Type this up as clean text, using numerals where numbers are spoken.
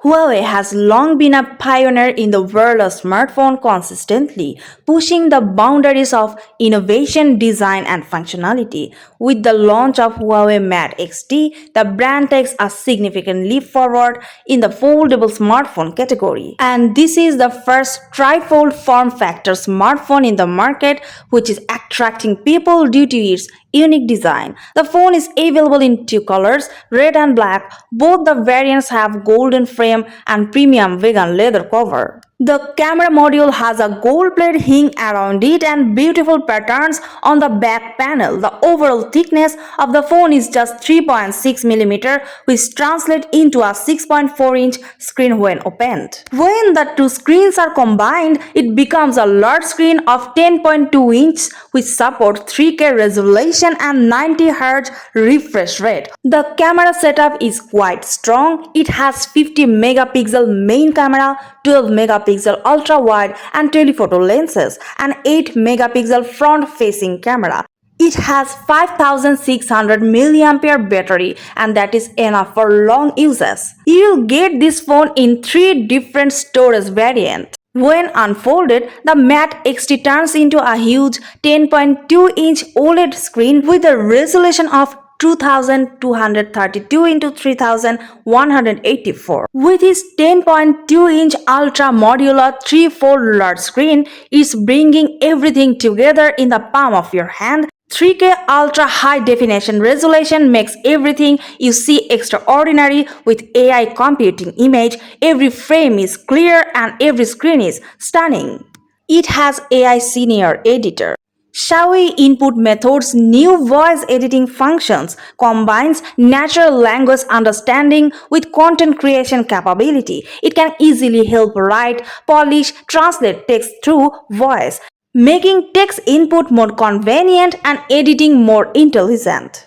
Huawei has long been a pioneer in the world of smartphone, consistently pushing the boundaries of innovation, design, and functionality. With the launch of Huawei Mate XT, the brand takes a significant leap forward in the foldable smartphone category. And this is the first tri-fold form factor smartphone in the market, which is attracting people due to its unique design. The phone is available in two colors, red and black. Both the variants have golden frame and premium vegan leather cover. The camera module has a gold-plated hinge around it and beautiful patterns on the back panel. The overall thickness of the phone is just 3.6 mm, which translates into a 6.4-inch screen when opened. When the two screens are combined, it becomes a large screen of 10.2 inches, which supports 3K resolution and 90 Hz refresh rate. The camera setup is quite strong. It has 50 megapixel main camera, 12 megapixel ultra wide and telephoto lenses, and 8 megapixel front facing camera. It has 5600 mAh battery, and that is enough for long uses. You'll get this phone in 3 different storage variants. When unfolded, the Mate XT turns into a huge 10.2-inch OLED screen with a resolution of 2232 into 3184. With its 10.2-inch ultra modular 3-fold large screen, it's bringing everything together in the palm of your hand. 3K ultra high definition resolution makes everything you see extraordinary. With AI computing image, every frame is clear and every screen is stunning. It has AI senior editor. HUAWEI Input Method's new voice editing functions combines natural language understanding with content creation capability. It can easily help write, polish, translate text through voice, making text input more convenient and editing more intelligent.